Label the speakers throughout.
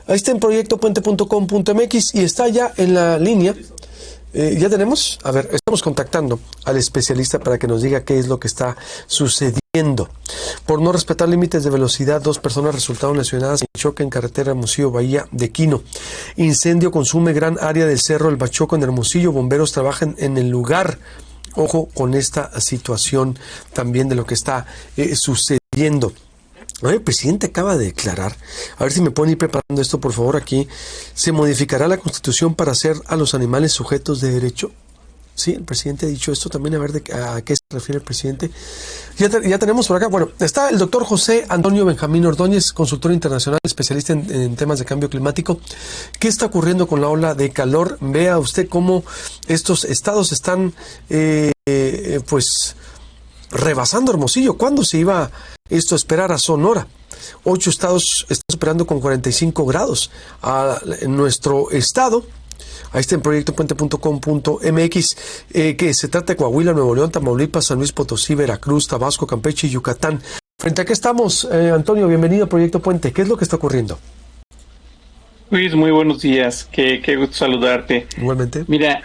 Speaker 1: Ahí está en proyectopuente.com.mx y está ya en la línea. Ya tenemos, a ver, estamos contactando al especialista para que nos diga qué es lo que está sucediendo. Por no respetar límites de velocidad, 2 personas resultaron lesionadas en choque en carretera Hermosillo, Bahía de Quino. Incendio consume gran área del Cerro El Bachoco en Hermosillo. Bomberos trabajan en el lugar. Ojo con esta situación también de lo que está sucediendo. El presidente acaba de declarar, a ver si me pueden ir preparando esto por favor aquí, ¿se modificará la Constitución para hacer a los animales sujetos de derecho? Sí, el presidente ha dicho esto también, a ver a qué se refiere el presidente. Ya tenemos por acá, bueno, está el doctor José Antonio Benjamín Ordóñez, consultor internacional, especialista en temas de cambio climático. ¿Qué está ocurriendo con la ola de calor? Vea usted cómo estos estados están, pues, rebasando Hermosillo. ¿Cuándo se iba esto a esperar a Sonora? 8 estados están superando con 45 grados a nuestro estado. Ahí está en proyectopuente.com.mx, que se trata de Coahuila, Nuevo León, Tamaulipas, San Luis Potosí, Veracruz, Tabasco, Campeche y Yucatán. ¿Frente a qué estamos? Antonio, bienvenido a Proyecto Puente. ¿Qué es lo que está ocurriendo?
Speaker 2: Luis, muy buenos días. Qué gusto saludarte.
Speaker 1: Igualmente.
Speaker 2: Mira,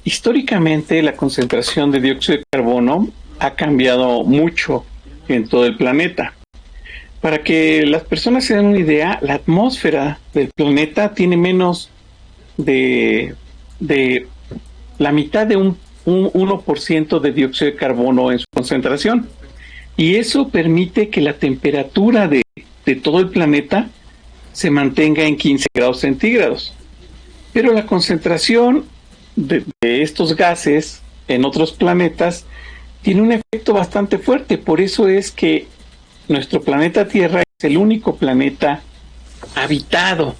Speaker 2: históricamente la concentración de dióxido de carbono ha cambiado mucho en todo el planeta. Para que las personas se den una idea, la atmósfera del planeta tiene menos de la mitad de un 1% de dióxido de carbono en su concentración. Y eso permite que la temperatura de todo el planeta se mantenga en 15 grados centígrados. Pero la concentración de estos gases en otros planetas tiene un efecto bastante fuerte. Por eso es que nuestro planeta Tierra es el único planeta habitado.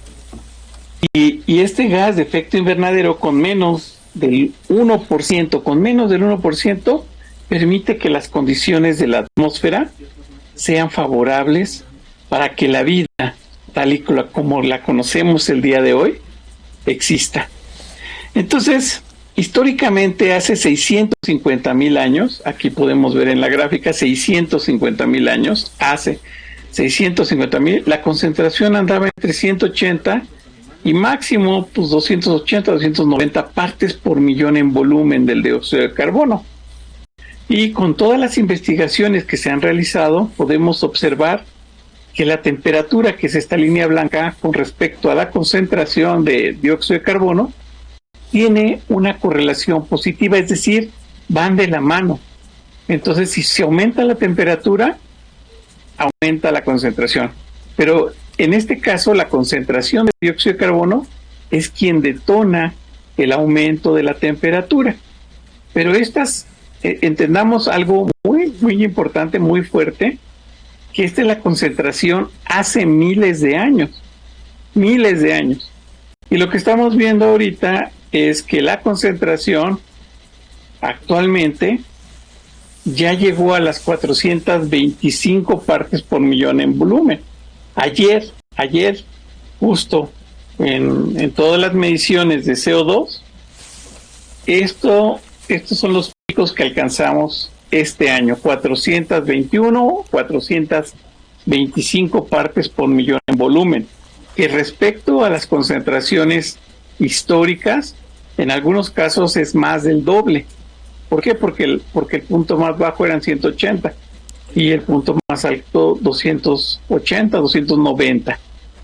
Speaker 2: Y este gas de efecto invernadero con menos del 1%, permite que las condiciones de la atmósfera sean favorables para que la vida, tal y como la conocemos el día de hoy, exista. Entonces, históricamente, hace 650,000 años, aquí podemos ver en la gráfica 650,000 años, hace 650,000, la concentración andaba entre 180 y máximo pues 280, 290 partes por millón en volumen del dióxido de carbono. Y con todas las investigaciones que se han realizado, podemos observar que la temperatura, que es esta línea blanca, con respecto a la concentración de dióxido de carbono, tiene una correlación positiva, es decir, van de la mano. Entonces, si se aumenta la temperatura, aumenta la concentración. Pero en este caso, la concentración de dióxido de carbono es quien detona el aumento de la temperatura. Pero entendamos algo muy, muy importante, muy fuerte, que esta es la concentración hace miles de años. Miles de años. Y lo que estamos viendo ahorita es que la concentración actualmente ya llegó a las 425 partes por millón en volumen. Ayer, justo en todas las mediciones de CO2, estos son los picos que alcanzamos este año, 425 partes por millón en volumen, que respecto a las concentraciones históricas, en algunos casos es más del doble. ¿Por qué? Porque el punto más bajo eran 180 y el punto más alto 280, 290.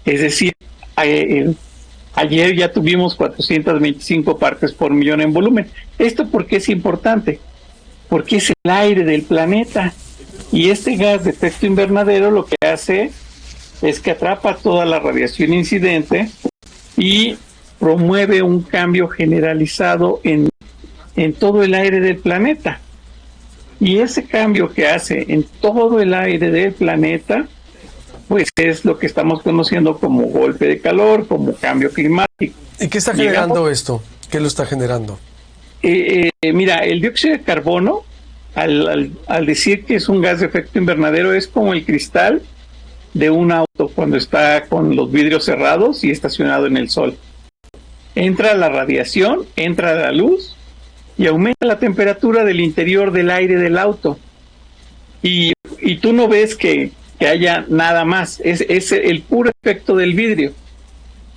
Speaker 2: Es decir, ayer ya tuvimos 425 partes por millón en volumen. ¿Esto por qué es importante? Porque es el aire del planeta. Y este gas de efecto invernadero lo que hace es que atrapa toda la radiación incidente y promueve un cambio generalizado en todo el aire del planeta. Y ese cambio que hace en todo el aire del planeta, pues es lo que estamos conociendo como golpe de calor, como cambio climático.
Speaker 1: ¿Y qué está generando esto? ¿Qué lo está generando?
Speaker 2: Mira, el dióxido de carbono, al decir que es un gas de efecto invernadero, es como el cristal de un auto cuando está con los vidrios cerrados y estacionado en el sol. Entra la radiación, entra la luz y aumenta la temperatura del interior del aire del auto. Y tú no ves que haya nada más, es el puro efecto del vidrio.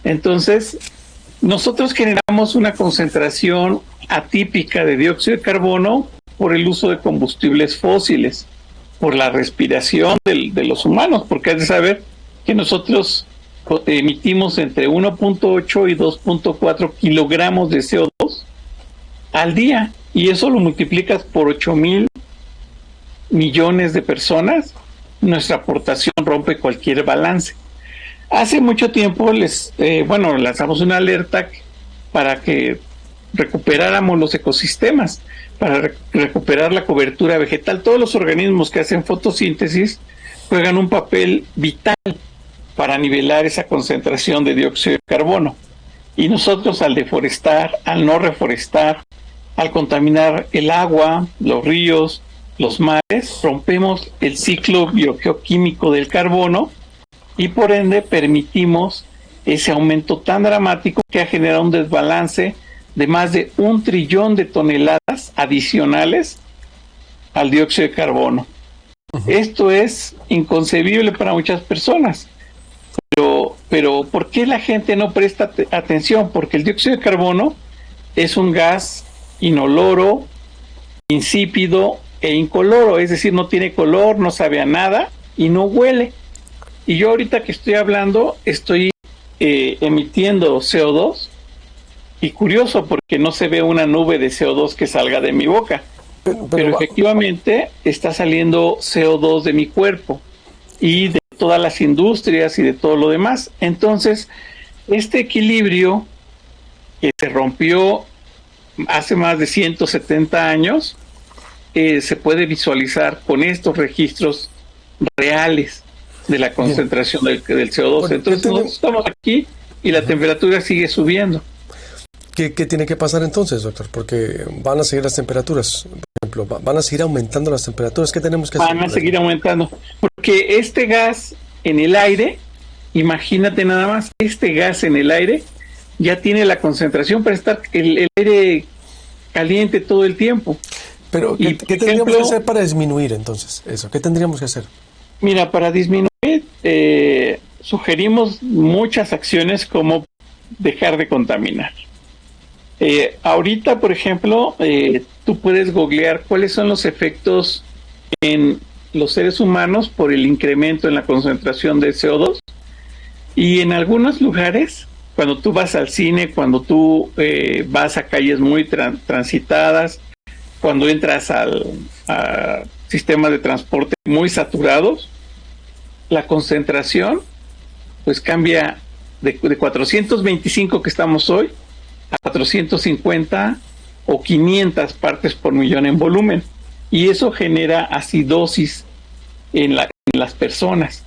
Speaker 2: Entonces, nosotros generamos una concentración atípica de dióxido de carbono por el uso de combustibles fósiles, por la respiración de los humanos, porque has de saber que nosotros emitimos entre 1.8 y 2.4 kilogramos de CO2 al día, y eso lo multiplicas por 8,000 millones de personas, nuestra aportación rompe cualquier balance. Hace mucho tiempo lanzamos una alerta para que recuperáramos los ecosistemas, para recuperar la cobertura vegetal. Todos los organismos que hacen fotosíntesis juegan un papel vital para nivelar esa concentración de dióxido de carbono. Y nosotros, al deforestar, al no reforestar, al contaminar el agua, los ríos, los mares, rompemos el ciclo biogeoquímico del carbono y por ende permitimos ese aumento tan dramático que ha generado un desbalance de más de 1 trillón de toneladas adicionales al dióxido de carbono. Esto es inconcebible para muchas personas. Pero ¿por qué la gente no presta atención? Porque el dióxido de carbono es un gas inoloro, insípido e incoloro, es decir, no tiene color, no sabe a nada y no huele. Y yo ahorita que estoy hablando estoy emitiendo CO2, y curioso porque no se ve una nube de CO2 que salga de mi boca, pero efectivamente está saliendo CO2 de mi cuerpo y de todas las industrias y de todo lo demás. Entonces, este equilibrio que se rompió hace más de 170 años, se puede visualizar con estos registros reales de la concentración del CO2. Bueno, entonces nosotros estamos aquí y la temperatura sigue subiendo.
Speaker 1: ¿Qué tiene que pasar entonces, doctor? Porque van a seguir las temperaturas, por ejemplo, van a seguir aumentando las temperaturas. ¿Qué tenemos que hacer?
Speaker 2: Van a seguir aumentando, porque este gas en el aire, imagínate nada más, este gas en el aire ya tiene la concentración para estar el aire caliente todo el tiempo.
Speaker 1: Pero, ¿qué tendríamos que hacer para disminuir entonces eso? ¿Qué tendríamos que hacer?
Speaker 2: Mira, para disminuir, sugerimos muchas acciones como dejar de contaminar. Ahorita, por ejemplo, tú puedes googlear cuáles son los efectos en los seres humanos por el incremento en la concentración de CO2. Y en algunos lugares, cuando tú vas al cine, cuando tú vas a calles muy transitadas, cuando entras a sistemas de transporte muy saturados, la concentración pues cambia de 425 que estamos hoy a 450 o 500 partes por millón en volumen, y eso genera acidosis en las personas.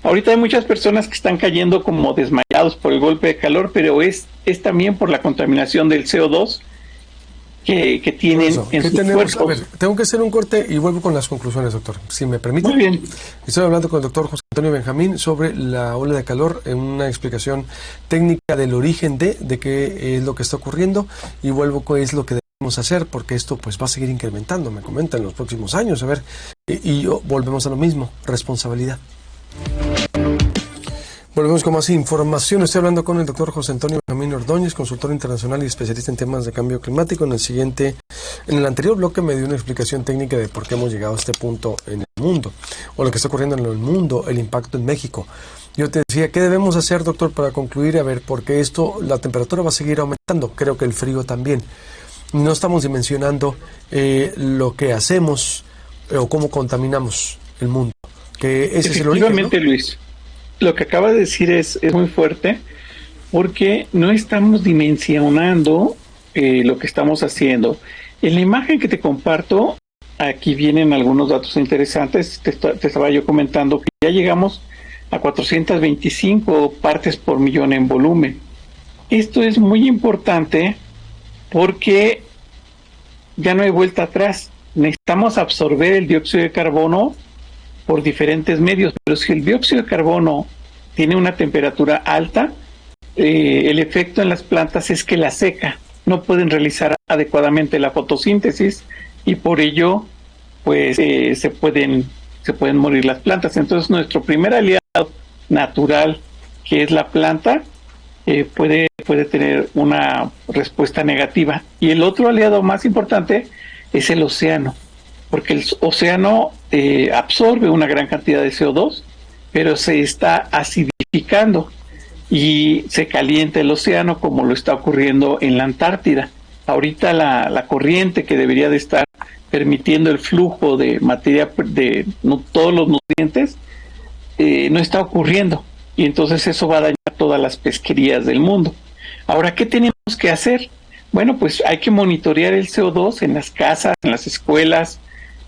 Speaker 2: Ahorita hay muchas personas que están cayendo como desmayados por el golpe de calor, pero es también por la contaminación del CO2 que tienen en sus cuerpos.
Speaker 1: A ver, tengo que hacer un corte y vuelvo con las conclusiones, doctor, si me permite.
Speaker 2: Muy bien.
Speaker 1: Estoy hablando con el doctor José Antonio Benjamín sobre la ola de calor, en una explicación técnica del origen de qué es lo que está ocurriendo, y vuelvo con qué es lo que debemos hacer, porque esto pues va a seguir incrementando, me comentan, en los próximos años. A ver, y volvemos a lo mismo, responsabilidad. Volvemos con más información. Estoy hablando con el doctor José Antonio Benjamín Ordóñez, consultor internacional y especialista en temas de cambio climático. En el anterior bloque me dio una explicación técnica de por qué hemos llegado a este punto en el mundo, o lo que está ocurriendo en el mundo, el impacto en México. Yo te decía, ¿qué debemos hacer, doctor, para concluir? A ver, porque la temperatura va a seguir aumentando, creo que el frío también. No estamos dimensionando lo que hacemos o cómo contaminamos el mundo. Que ese es el origen, ¿no?
Speaker 2: Luis, lo que acaba de decir es muy fuerte, porque no estamos dimensionando lo que estamos haciendo. En la imagen que te comparto, aquí vienen algunos datos interesantes. Te estaba yo comentando que ya llegamos a 425 partes por millón en volumen. Esto es muy importante porque ya no hay vuelta atrás. Necesitamos absorber el dióxido de carbono por diferentes medios, pero si el dióxido de carbono tiene una temperatura alta, el efecto en las plantas es que la seca, no pueden realizar adecuadamente la fotosíntesis y por ello pues se pueden morir las plantas. Entonces nuestro primer aliado natural, que es la planta, puede tener una respuesta negativa. Y el otro aliado más importante es el océano, porque el océano absorbe una gran cantidad de CO2, pero se está acidificando y se calienta el océano, como lo está ocurriendo en la Antártida. Ahorita la corriente que debería de estar permitiendo el flujo de materia, de todos los nutrientes, no está ocurriendo, y entonces eso va a dañar todas las pesquerías del mundo. Ahora, ¿qué tenemos que hacer? Bueno, pues hay que monitorear el CO2 en las casas, en las escuelas,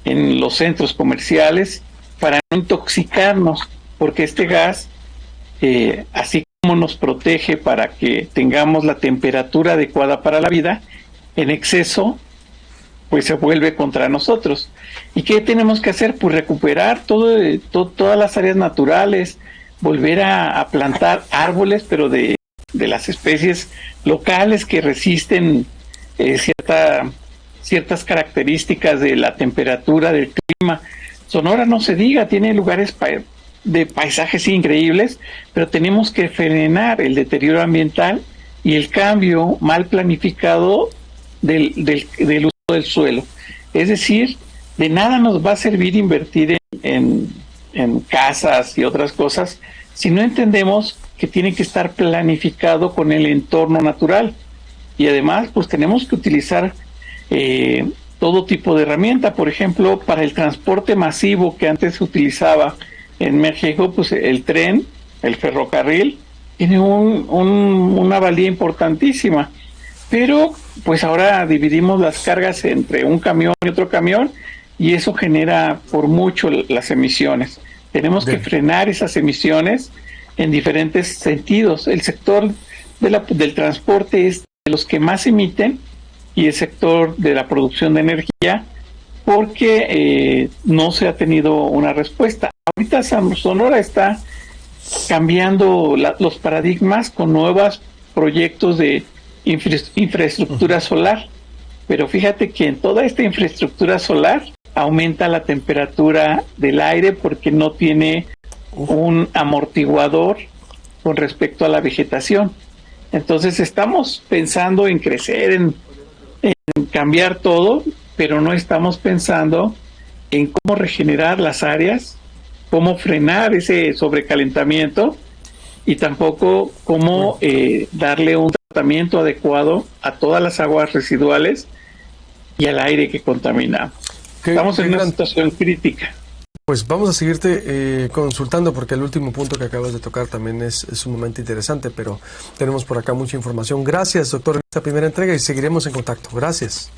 Speaker 2: en los centros comerciales, para no intoxicarnos, porque este gas, así como nos protege para que tengamos la temperatura adecuada para la vida, en exceso pues se vuelve contra nosotros. ¿Y qué tenemos que hacer? Pues recuperar todas las áreas naturales, volver a plantar árboles, pero de las especies locales que resisten ciertas características de la temperatura, del clima. Sonora, no se diga, tiene lugares de paisajes increíbles, pero tenemos que frenar el deterioro ambiental y el cambio mal planificado del uso del suelo. Es decir, de nada nos va a servir invertir en casas y otras cosas si no entendemos que tiene que estar planificado con el entorno natural. Y además, pues tenemos que utilizar todo tipo de herramienta. Por ejemplo, para el transporte masivo que antes se utilizaba en México, pues el tren, el ferrocarril, tiene una valía importantísima. Pero pues ahora dividimos las cargas entre un camión y otro camión, y eso genera por mucho las emisiones. Tenemos que frenar esas emisiones en diferentes sentidos. El sector del transporte es de los que más emiten, y el sector de la producción de energía, porque no se ha tenido una respuesta. Ahorita Sonora está cambiando los paradigmas con nuevos proyectos de infraestructura solar, pero fíjate que en toda esta infraestructura solar aumenta la temperatura del aire porque no tiene un amortiguador con respecto a la vegetación. Entonces estamos pensando en crecer, en cambiar todo, pero no estamos pensando en cómo regenerar las áreas, cómo frenar ese sobrecalentamiento, y tampoco cómo darle un tratamiento adecuado a todas las aguas residuales y al aire que contamina. Estamos en una situación crítica.
Speaker 1: Pues vamos a seguirte consultando, porque el último punto que acabas de tocar también es sumamente interesante, pero tenemos por acá mucha información. Gracias, doctor, en esta primera entrega, y seguiremos en contacto. Gracias.